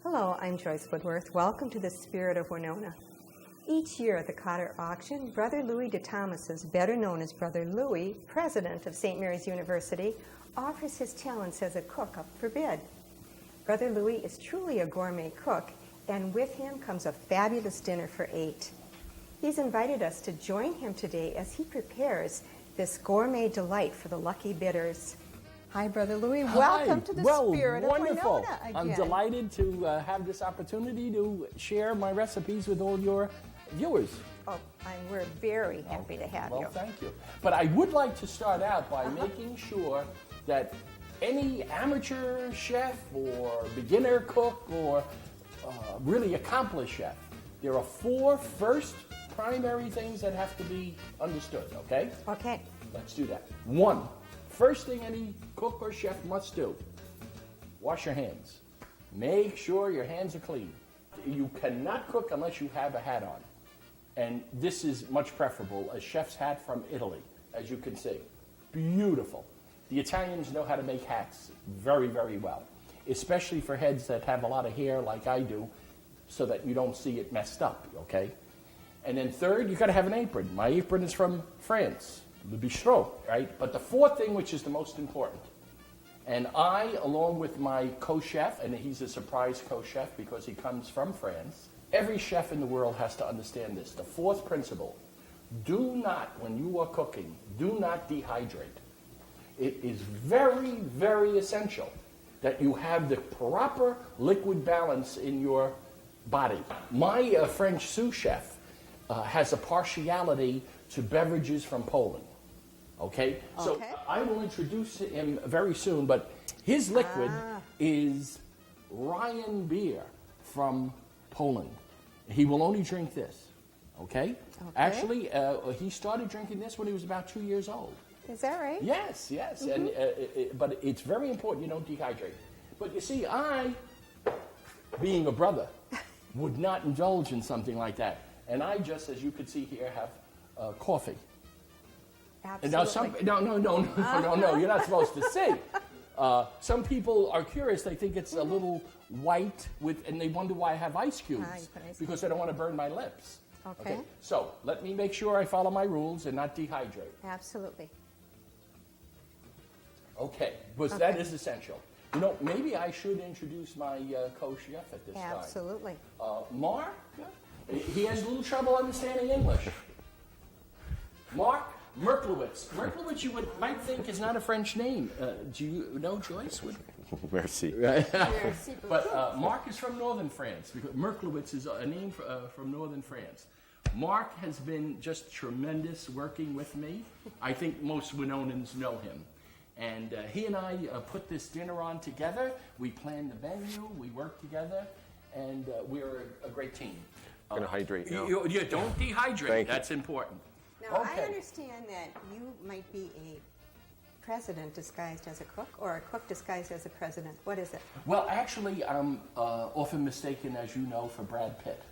Hello, I'm Joyce Woodworth. Welcome to the Spirit of Winona. Each year at the Cotter Auction, Brother Louis DeThomas, better known as Brother Louis, president of St. Mary's University, offers his talents as a cook up for bid. Brother Louis is truly a gourmet cook, and with him comes a fabulous dinner for 8. He's invited us to join him today as he prepares this gourmet delight for the lucky bidders. Hi, Brother Louis. Welcome to the Spirit of Winona again. I'm delighted to have this opportunity to share my recipes with all your viewers. Oh, we're very happy to have you. Well, thank you. But I would like to start out by making sure that any amateur chef or beginner cook or really accomplished chef, there are 4 first primary things that have to be understood, okay? Okay. Let's do that. 1. First thing any cook or chef must do, wash your hands. Make sure your hands are clean. You cannot cook unless you have a hat on. And this is much preferable, a chef's hat from Italy, as you can see. Beautiful. The Italians know how to make hats very, very well, especially for heads that have a lot of hair like I do, so that you don't see it messed up, okay? And then third, you gotta have an apron. My apron is from France. Le bistrot, right? But the 4th thing, which is the most important, and I, along with my co-chef, and he's a surprise co-chef because he comes from France, every chef in the world has to understand this. The 4th principle, do not, when you are cooking, do not dehydrate. It is very, very essential that you have the proper liquid balance in your body. My French sous chef has a partiality to beverages from Poland. Okay? So I will introduce him very soon, but his liquid is Ryan beer from Poland. He will only drink this. Okay? Actually, he started drinking this when he was about 2 years old. Is that right? Yes, yes. And but it's very important you don't dehydrate. But you see, I, being a brother, would not indulge in something like that. And I just, as you could see here, have coffee. Absolutely. And now no, you're not supposed to see. Some people are curious. They think it's a little white, and they wonder why I have ice cubes. Because I don't want to burn my lips. Okay. So let me make sure I follow my rules and not dehydrate. Absolutely. Okay, because that is essential. You know, maybe I should introduce my co-chef at this time. Absolutely. Mark, he has a little trouble understanding English. Mark Merklowitz. Merklowitz, you might think, is not a French name. Do you know Joyce? Merci. But Mark is from northern France, because Merklowitz is a name from northern France. Mark has been just tremendous working with me. I think most Winonans know him. And he and I put this dinner on together. We planned the menu, we worked together, and we're a great team. I'm going to hydrate now. You don't dehydrate. That's important. Now, I understand that you might be a president disguised as a cook, or a cook disguised as a president. What is it? Well, actually, I'm often mistaken, as you know, for Brad Pitt.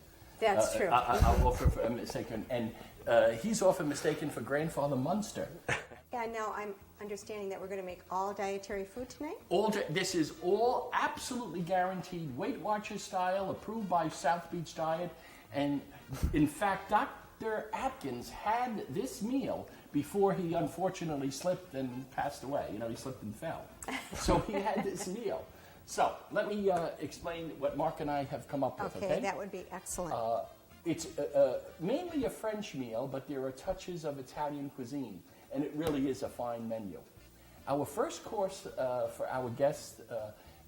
That's true. I'm often mistaken. And he's often mistaken for Grandfather Munster. And now I'm understanding that we're going to make all dietary food tonight? This is all absolutely guaranteed Weight Watchers style, approved by South Beach Diet. And in fact, Dr. Atkins had this meal before he unfortunately slipped and passed away. You know, he slipped and fell. So he had this meal. So let me explain what Mark and I have come up with, okay? That would be excellent. It's mainly a French meal, but there are touches of Italian cuisine, and it really is a fine menu. Our first course for our guests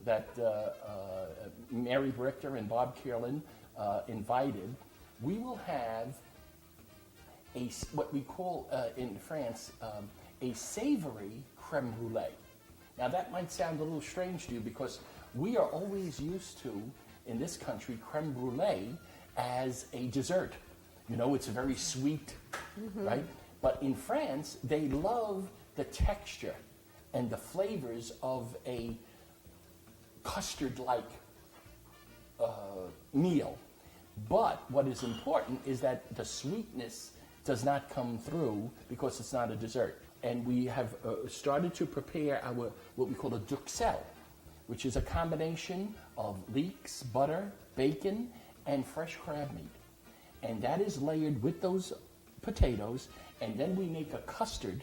that Mary Brichter and Bob Kierlin invited, we will have what we call in France a savory creme brulee. Now that might sound a little strange to you because we are always used to, in this country, creme brulee as a dessert. You know, it's very sweet, right? But in France, they love the texture and the flavors of a custard-like meal. But what is important is that the sweetness does not come through because it's not a dessert. And we have started to prepare our what we call a duxelle, which is a combination of leeks, butter, bacon, and fresh crab meat. And that is layered with those potatoes, and then we make a custard,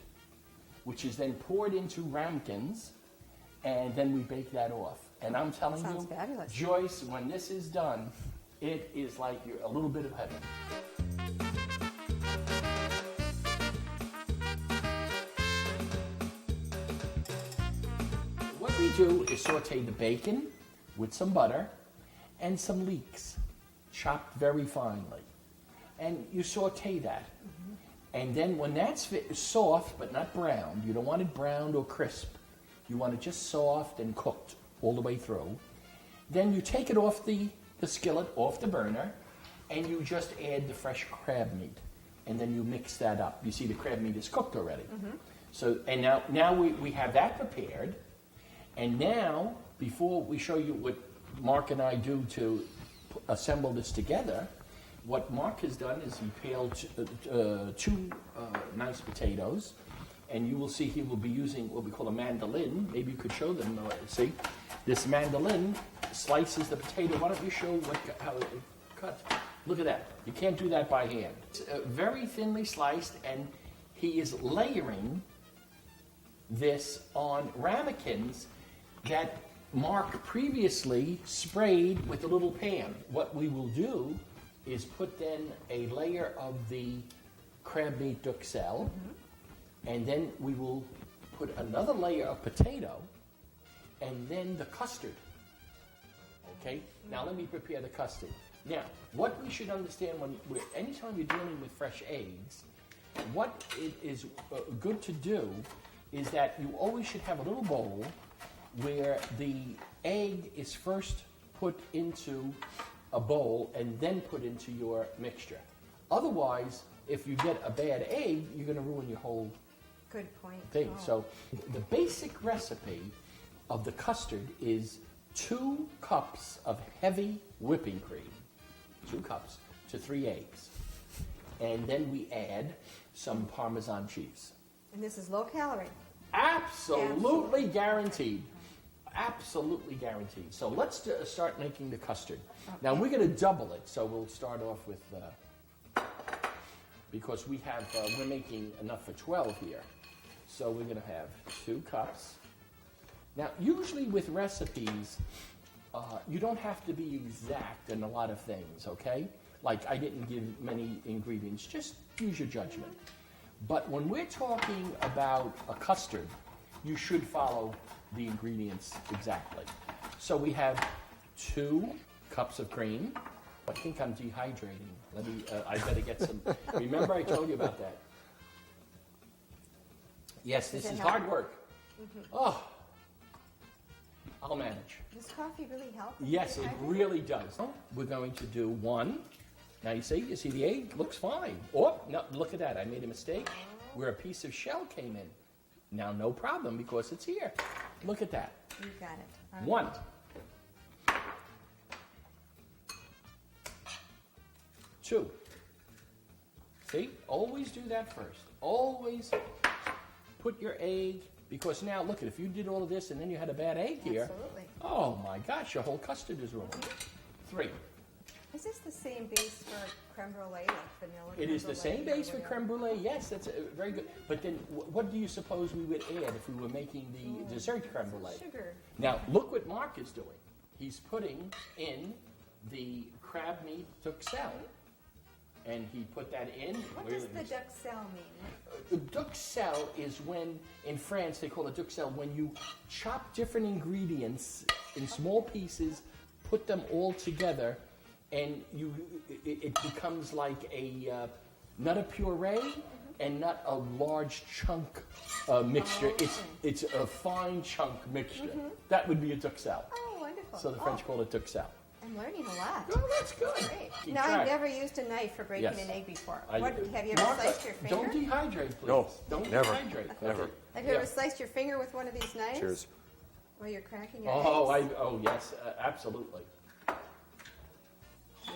which is then poured into ramekins, and then we bake that off. And I'm telling you, fabulous. Joyce, when this is done, it is like you're a little bit of heaven. What we do is saute the bacon with some butter and some leeks, chopped very finely. And you saute that. Mm-hmm. And then when that's soft but not browned, you don't want it browned or crisp. You want it just soft and cooked all the way through. Then you take it off the skillet, off the burner, and you just add the fresh crab meat. And then you mix that up. You see the crab meat is cooked already. Mm-hmm. So, and now we have that prepared. And now, before we show you what Mark and I do to assemble this together, what Mark has done is he peeled two nice potatoes, and you will see he will be using what we call a mandolin. Maybe you could show them. See, this mandolin slices the potato. Why don't you show how it cuts? Look at that. You can't do that by hand. It's very thinly sliced, and he is layering this on ramekins that Mark previously sprayed with a little pan. What we will do is put then a layer of the crab meat duxelle, mm-hmm. and then we will put another layer of potato, and then the custard. Okay? Mm-hmm. Now let me prepare the custard. Now, what we should understand anytime you're dealing with fresh eggs, what it is good to do is that you always should have a little bowl where the egg is first put into a bowl and then put into your mixture. Otherwise, if you get a bad egg, you're going to ruin your whole Good point. thing. Oh. So the basic recipe of the custard is 2 cups of heavy whipping cream, 2 cups to 3 eggs. And then we add some Parmesan cheese. And this is low calorie. Absolutely guaranteed. Absolutely guaranteed. So let's start making the custard. Okay. Now we're going to double it, so we'll start off with, because we're making enough for 12 here. So we're going to have 2 cups. Now usually with recipes, you don't have to be exact in a lot of things, okay? Like I didn't give many ingredients, just use your judgment. But when we're talking about a custard, you should follow the ingredients exactly. So we have 2 cups of cream. I think I'm dehydrating. I better get some. Remember I told you about that. Yes, this is hard work. Mm-hmm. Oh, I'll manage. Does coffee really help? Yes, it really does. We're going to do 1. Now you see the egg looks fine. Oh, no, look at that. I made a mistake where a piece of shell came in. Now, no problem because it's here. Look at that. You got it. All right. 1. 2. See? Always do that first. Always put your egg, because now, look, if you did all of this and then you had a bad egg here, Absolutely. Oh my gosh, your whole custard is ruined. 3. Is this the same base for creme brulee, like vanilla? It is the same base for creme brulee, yes, that's very good. But then what do you suppose we would add if we were making the dessert creme brulee? Sugar. Now, look what Mark is doing. He's putting in the crab meat duxelle, and he put that in. What does the duxelle mean? The duxelle is when, in France, they call it duxelle, when you chop different ingredients in small pieces, put them all together, and it becomes like not a puree and not a large chunk mixture. It's a fine chunk mixture. That would be a duxelle. Oh, wonderful. So the French call it duxelle. I'm learning a lot. Oh, that's good. Great. Keep Now, track. I've never used a knife for breaking Yes. an egg before. I- What, have you ever Martha, sliced your finger? Don't dehydrate, please. No, Don't never, dehydrate. never. Okay. Have you Yeah. ever sliced your finger with one of these knives? Cheers. While you're cracking your Oh, eggs? yes, absolutely.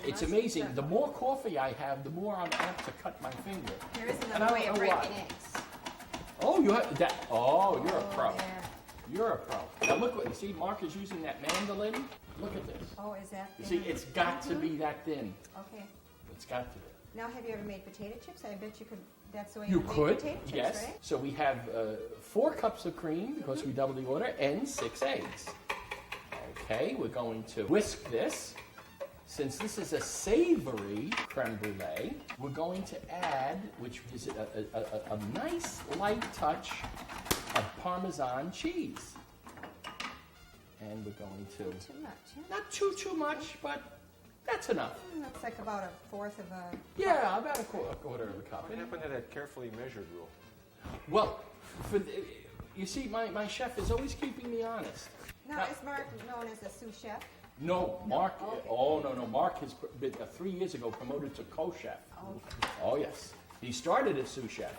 It's must be amazing. The careful. more coffee I have, the more I'm apt to cut my finger. There is And I another way don't of know why. breaking eggs. Oh, you have that. Oh, you're a pro. There. You're a pro. Now look what you see. Mark is using that mandolin. Look at this. Oh, is that You see, thin? it's got to be that thin. Okay. It's got to be. Now, have you ever made potato chips? I bet you could. That's the way You make could, potato chips, yes. right? So we have 4 cups of cream because we doubled the order, and 6 eggs. Okay, we're going to whisk this. Since this is a savory creme brulee, we're going to add, which is a nice light touch of Parmesan cheese. And we're going to, Too much, huh? not too much, but that's enough. That's like about a fourth of a. Yeah, about a quarter of a cup. What happened to that carefully measured rule? Well, you see, my chef is always keeping me honest. Now, is Mark known as a sous chef? No, Mark. Okay. Oh no, Mark has been 3 years ago promoted to co-chef. Okay. Oh yes, he started as sous chef,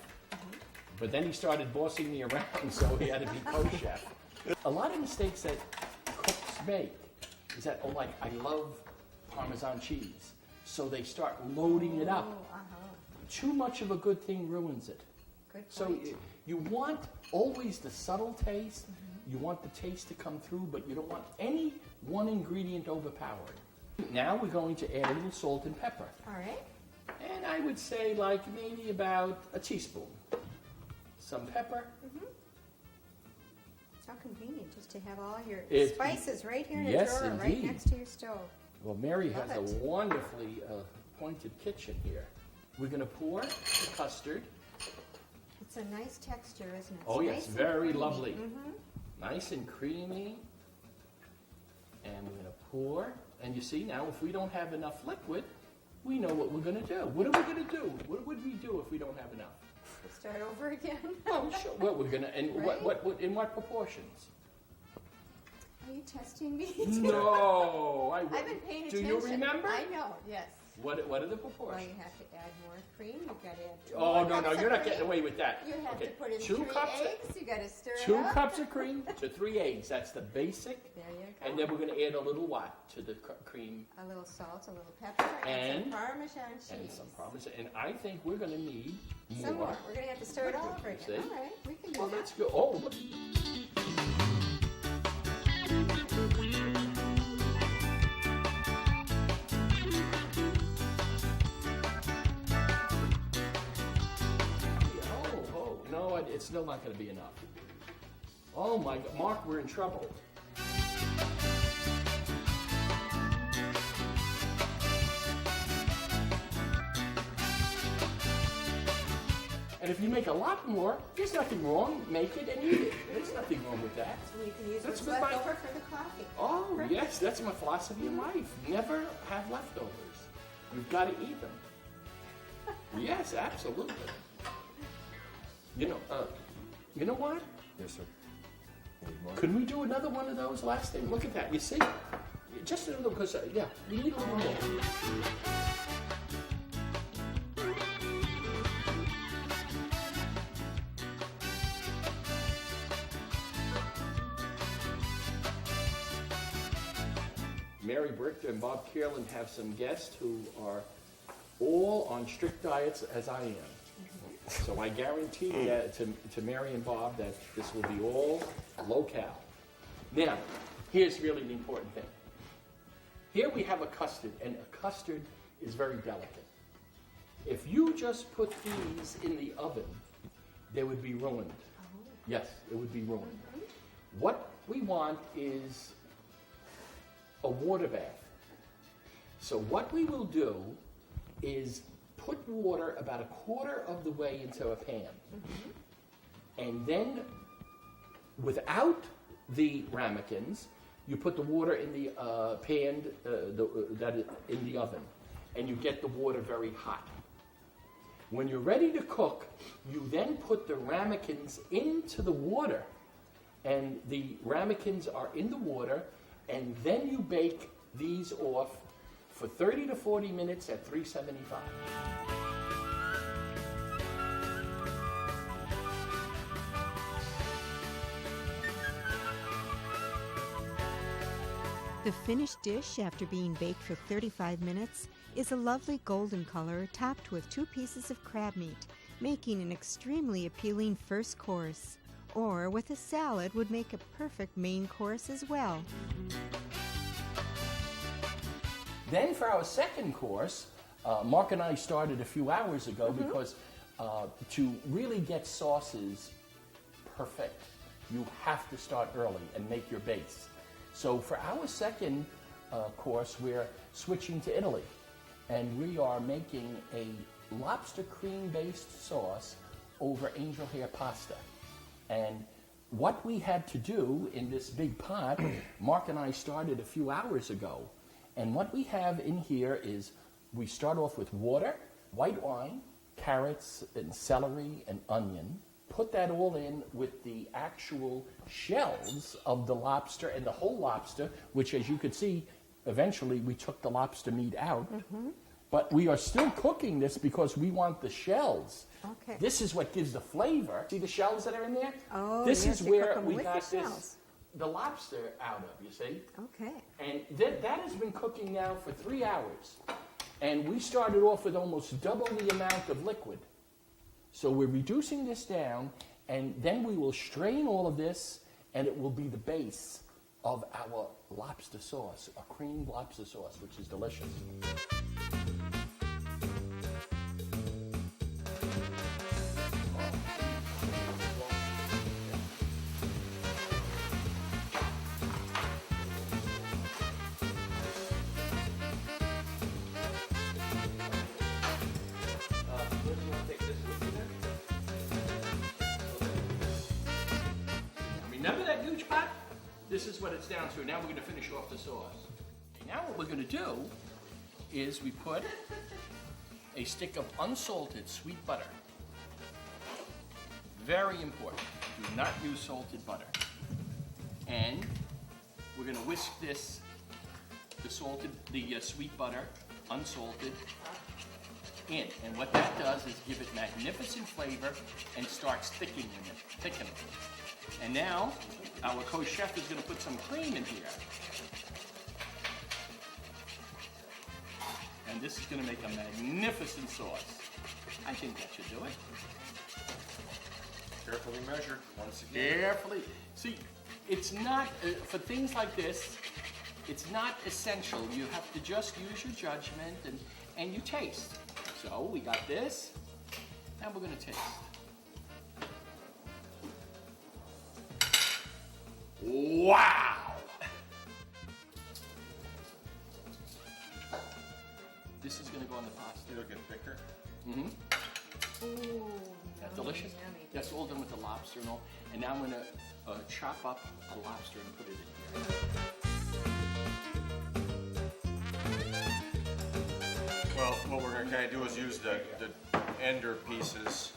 but then he started bossing me around, so he had to be co-chef. A lot of mistakes that cooks make is that, oh, like, I love Parmesan cheese, so they start loading it up. Oh, Too much of a good thing ruins it. Good So point. you want always the subtle taste. You want the taste to come through, but you don't want any one ingredient overpowered. Now we're going to add a little salt and pepper. All right. And I would say like maybe about a teaspoon. Some pepper. How convenient just to have all your It- spices right here in a yes, drawer, right indeed. next to your stove. Well, Mary has Love a it. wonderfully pointed kitchen here. We're going to pour the custard. It's a nice texture, isn't it? Oh, It's yes, nice and very creamy. lovely. Mhm. Nice and creamy. And we're going to pour. And you see, now if we don't have enough liquid, we know what we're going to do. What are we going to do? What would we do if we don't have enough? Start over again. Oh, sure. Well, we're going to, and Right. what, in what proportions? Are you testing me? No, I I've been wouldn't. paying Do attention. you remember? I know, yes. What are the Well, proportions? you have to add more cream. You've got to add two Oh, more no, cups of you're not cream. getting away with that. You have Okay, to put in 2 3 cups of- eggs. You got to stir it 2 up. cups of cream to 3 eggs. That's the basic. There you go. And then we're going to add a little what to the cream A little salt, a little pepper, and some Parmesan cheese. and some Parmesan. And I think we're going to need more. Some more. We're going to have to stir it all over again. See? All right, we can do Well, that. let's go. Oh, look. Oh, no, it's still not going to be enough. Oh my God, Mark, we're in trouble. And if you make a lot more, there's nothing wrong. Make it and eat it. There's nothing wrong with that. And you can use That's what's good, left Mike. over for the coffee. Oh, Perfect. yes, that's my philosophy in life. Never have leftovers. You've got to eat them. Yes, absolutely. You know what? Yes, sir. Need more? Could we do another one of those last thing? Look at that. You see? Just a little, because, yeah, we need a little more. Mary Brichter and Bob Kierland have some guests who are all on strict diets as I am. So I guarantee that to Mary and Bob that this will be all low-cal. Now, here's really the important thing. Here we have a custard, and a custard is very delicate. If you just put these in the oven, they would be ruined. Yes, it would be ruined. What we want is a water bath. So what we will do is put water about a quarter of the way into a pan. And then, without the ramekins, you put the water in the pan in the oven, and you get the water very hot. When you're ready to cook, you then put the ramekins into the water, and the ramekins are in the water, and then you bake these off for 30 to 40 minutes at 375. The finished dish, after being baked for 35 minutes, is a lovely golden color topped with 2 pieces of crab meat, making an extremely appealing first course. Or with a salad would make a perfect main course as well. Then for our second course, Mark and I started a few hours ago because to really get sauces perfect, you have to start early and make your base. So for our second course, we're switching to Italy, and we are making a lobster cream-based sauce over angel hair pasta. And what we had to do in this big pot, Mark and I started a few hours ago, and what we have in here is we start off with water, white wine, carrots and celery and onion. Put that all in with the actual shells of the lobster and the whole lobster, which, as you could see, eventually we took the lobster meat out. But we are still cooking this because we want the shells. Okay. This is what gives the flavor. See the shells that are in there? Oh, this yes, is you cook where them we with got the this, shells. the lobster out of, you see? Okay. And that has been cooking now for 3 hours. And we started off with almost double the amount of liquid. So we're reducing this down, and then we will strain all of this, and it will be the base of our lobster sauce, a creamed lobster sauce, which is delicious. Remember that huge pot? This is what it's down to. Now we're going to finish off the sauce. Okay, now what we're going to do is we put a stick of unsalted sweet butter. Very important. Do not use salted butter. And we're going to whisk this, the sweet butter, unsalted, in. And what that does is give it magnificent flavor and starts thickening it. And now, our co-chef is going to put some cream in here. And this is going to make a magnificent sauce. I think that should do it. Carefully measured, once again. Carefully. See, it's not, for things like this, it's not essential. You have to just use your judgment and you taste. So, we got this. Now we're going to taste. Wow! This is going to go on the pasta. It'll get thicker. Mm-hmm. Ooh, That's delicious. yummy. That's all done with the lobster and all. And now I'm going to chop up a lobster and put it in here. Well, what we're going to kind of do is use the ender pieces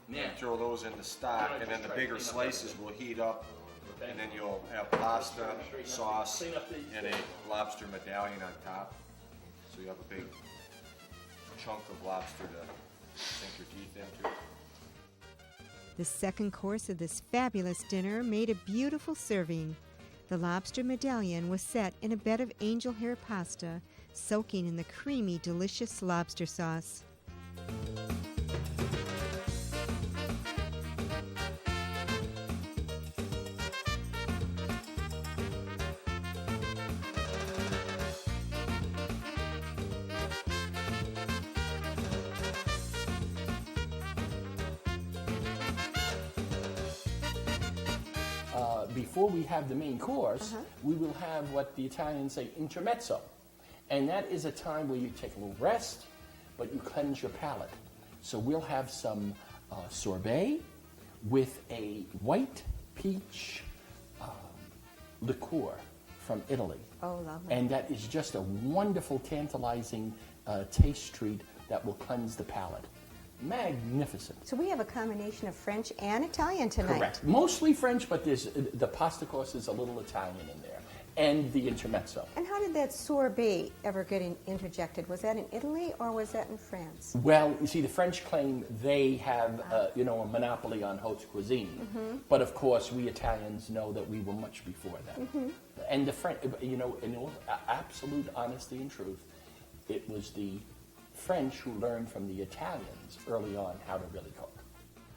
Yeah. and throw those in the stock, and then the bigger slices will heat up, and then you'll have pasta, sauce, and a lobster medallion on top. So you have a big chunk of lobster to sink your teeth into. The second course of this fabulous dinner made a beautiful serving. The lobster medallion was set in a bed of angel hair pasta, soaking in the creamy, delicious lobster sauce. Before we have the main course, we will have what the Italians say intermezzo. And that is a time where you take a little rest, but you cleanse your palate. So we'll have some sorbet with a white peach liqueur from Italy. Oh, lovely. And that is just a wonderful, tantalizing taste treat that will cleanse the palate. Magnificent. So we have a combination of French and Italian tonight. Correct. Mostly French, but there's the pasta course is a little Italian in there. and the intermezzo. And how did that sorbet ever get interjected? Was that in Italy or was that in France? Well, you see, the French claim they have, a monopoly on haute cuisine. But of course, we Italians know that we were much before them. And the French, in all absolute honesty and truth, it was the French who learned from the Italians early on how to really cook.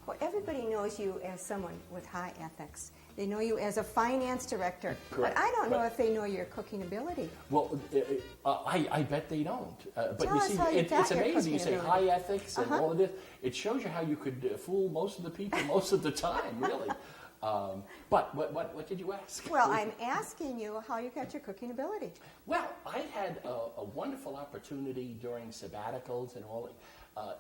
Well, everybody knows you as someone with high ethics. They know you as a finance director. Correct. But I don't know if they know your cooking ability. Well, I bet they don't. But Tell you us see, how you got it's your amazing. You cooking say ability. high ethics and all of this. It shows you how you could fool most of the people most of the time, really. But what did you ask? Well, I'm asking you how you got your cooking ability. Well, I had a wonderful opportunity during sabbaticals and all.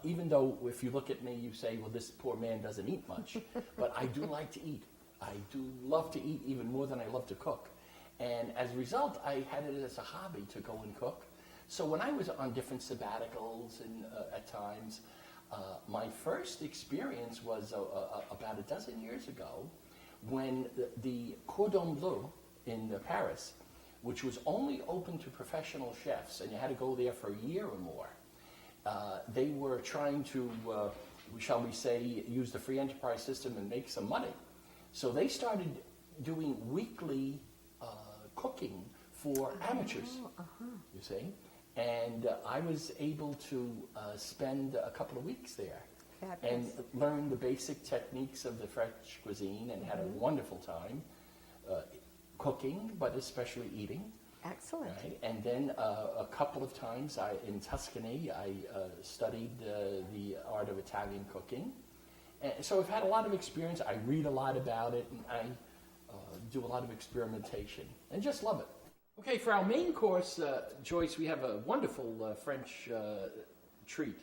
Even though if you look at me, you say, well, this poor man doesn't eat much. But I do like to eat. I do love to eat even more than I love to cook. And as a result, I had it as a hobby to go and cook. So when I was on different sabbaticals and at times, my first experience was about a dozen years ago when the Cordon Bleu in Paris, which was only open to professional chefs, and you had to go there for a year or more, they were trying to, shall we say, use the free enterprise system and make some money. So they started doing weekly cooking for amateurs, you see. And I was able to spend a couple of weeks there. And learn the basic techniques of the French cuisine and had a wonderful time cooking, but especially eating. Excellent. Right? And then a couple of times in Tuscany, I studied the art of Italian cooking. And so I've had a lot of experience. I read a lot about it, and I do a lot of experimentation, and just love it. Okay, for our main course, Joyce, we have a wonderful French treat.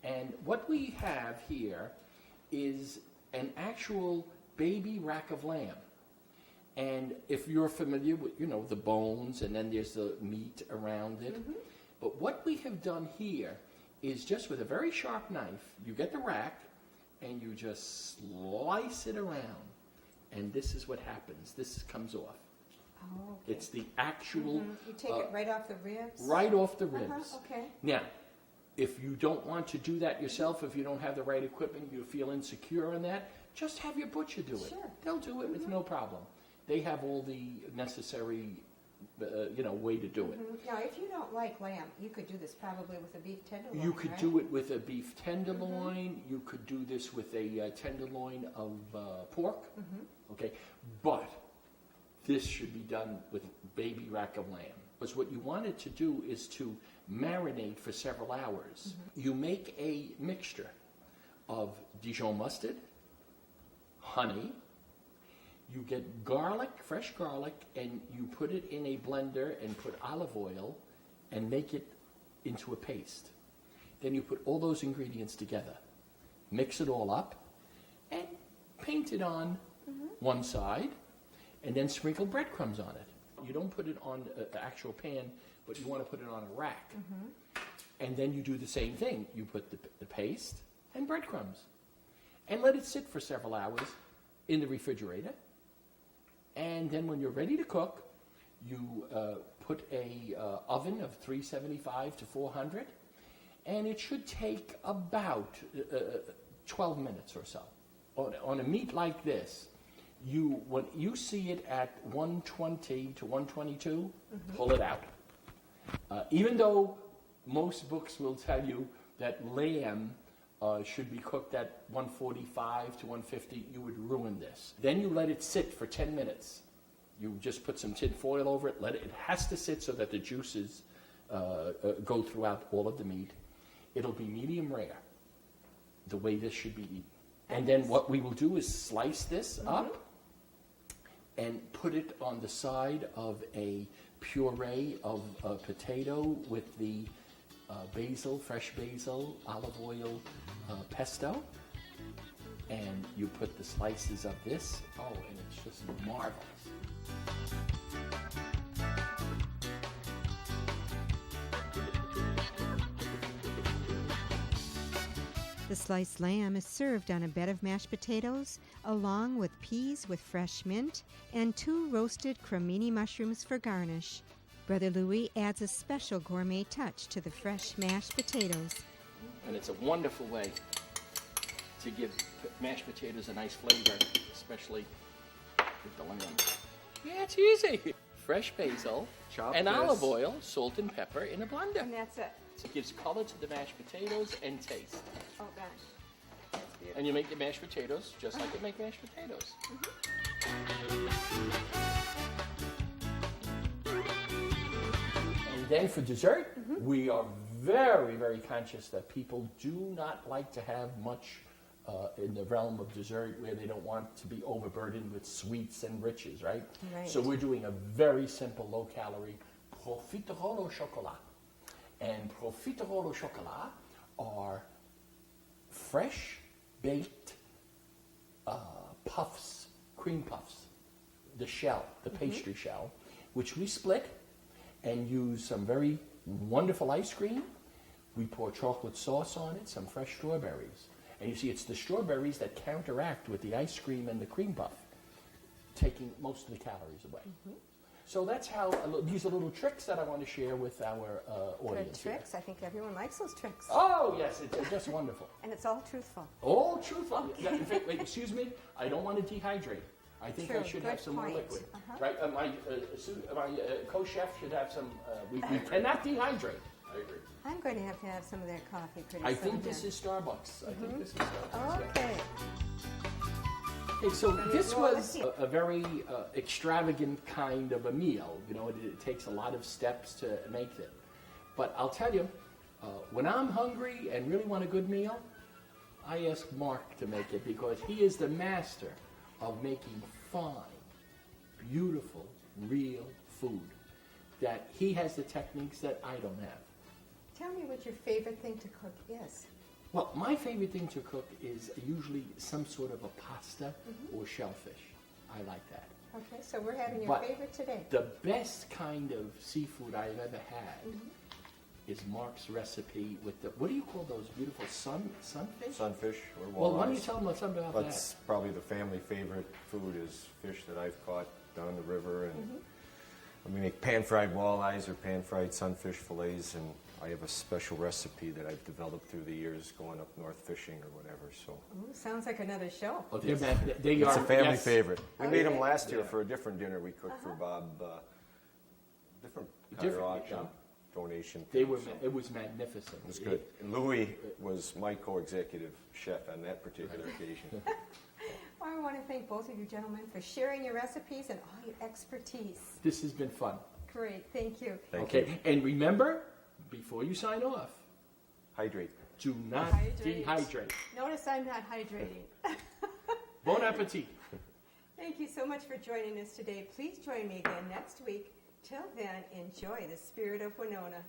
And what we have here is an actual baby rack of lamb. And if you're familiar with, the bones, and then there's the meat around it. But what we have done here is just with a very sharp knife, you get the rack, and you just slice it around. And this is what happens. This comes off. Oh, okay. It's the actual... You take it right off the ribs? Right off the ribs. Okay. Now, if you don't want to do that yourself, if you don't have the right equipment, you feel insecure in that, just have your butcher do it. Sure. They'll do it with no problem. They have all the necessary, way to do it. Now, if you don't like lamb, you could do this probably with a beef tenderloin, You could right? do it with a beef tenderloin. You could do this with a tenderloin of pork. Okay, but this should be done with baby rack of lamb. Because what you wanted to do is to marinate for several hours. You make a mixture of Dijon mustard, honey. You get garlic, fresh garlic, and you put it in a blender and put olive oil and make it into a paste. Then you put all those ingredients together, mix it all up, and paint it on one side, and then sprinkle breadcrumbs on it. You don't put it on the actual pan, but you want to put it on a rack. And then you do the same thing. You put the paste and breadcrumbs and let it sit for several hours in the refrigerator. And then when you're ready to cook, you put a oven of 375 to 400, and it should take about 12 minutes or so. On a meat like this, when you see it at 120 to 122, pull it out. Even though most books will tell you that lamb should be cooked at 145 to 150, you would ruin this. Then you let it sit for 10 minutes. You just put some tin foil over it. It has to sit so that the juices go throughout all of the meat. It'll be medium rare, the way this should be eaten. And then what we will do is slice this up and put it on the side of a puree of potato with the basil, fresh basil, olive oil, pesto. And you put the slices of this. Oh, and it's just marvelous. The sliced lamb is served on a bed of mashed potatoes, along with peas with fresh mint and 2 roasted cremini mushrooms for garnish. Brother Louis adds a special gourmet touch to the fresh mashed potatoes. And it's a wonderful way to give mashed potatoes a nice flavor, especially with the lamb. Yeah, it's easy. Fresh basil Chop and this. olive oil, salt and pepper in a blender. And that's it. So it gives color to the mashed potatoes and taste. Oh gosh, that's beautiful. And you make the mashed potatoes just like you make mashed potatoes. And then for dessert, we are very, very conscious that people do not like to have much in the realm of dessert where they don't want to be overburdened with sweets and riches, right? Right. So we're doing a very simple, low-calorie profiterole au chocolat. And profiterole au chocolat are fresh baked puffs, cream puffs, the shell, the pastry shell, which we split and use some very wonderful ice cream. We pour chocolate sauce on it, some fresh strawberries. And you see, it's the strawberries that counteract with the ice cream and the cream puff, taking most of the calories away. So that's how, these are little tricks that I want to share with our Good audience here. tricks. I think everyone likes those tricks. Oh, yes, it's just wonderful. And it's all truthful. All truthful. Yeah, in fact, wait, excuse me, I don't want to dehydrate. I think I True, should good have some more point. liquid. Uh-huh. Right? My co-chef should have some, we cannot dehydrate. I agree. I'm going to have some of their coffee pretty I soon. think this is Starbucks. I think this is Starbucks. yeah. Okay. Okay, so Gonna this roll was it. a very extravagant kind of a meal. You know, it takes a lot of steps to make it. But I'll tell you, when I'm hungry and really want a good meal, I ask Mark to make it because he is the master of making fine, beautiful, real food. That he has the techniques that I don't have. Tell me what your favorite thing to cook is. Well, my favorite thing to cook is usually some sort of a pasta or shellfish. I like that. Okay, so we're having your But favorite today. The best kind of seafood I've ever had is Mark's recipe with the, what do you call those beautiful sunfish? Sunfish or walleyes. Well, why don't you tell them something about That's probably the family favorite food is fish that I've caught down the river. And we make pan-fried walleyes or pan-fried sunfish fillets, and I have a special recipe that I've developed through the years going up north fishing or whatever. So Ooh, sounds like another show. that? Oh, they it's are a family yes. favorite. We made them Okay. last year for a different dinner we cooked for Bob. Different Different, auction yeah. donation. They thing, were. so It was magnificent. it was good. And Louis was my co-executive chef on that particular occasion. Well, I want to thank both of you gentlemen for sharing your recipes and all your expertise. This has been fun. Great, thank you. Thank you. Okay, and remember, before you sign off, Hydrate. do not Hydrate. dehydrate. Notice I'm not hydrating. Bon appetit. Thank you so much for joining us today. Please join me again next week. Till then, enjoy the Spirit of Winona.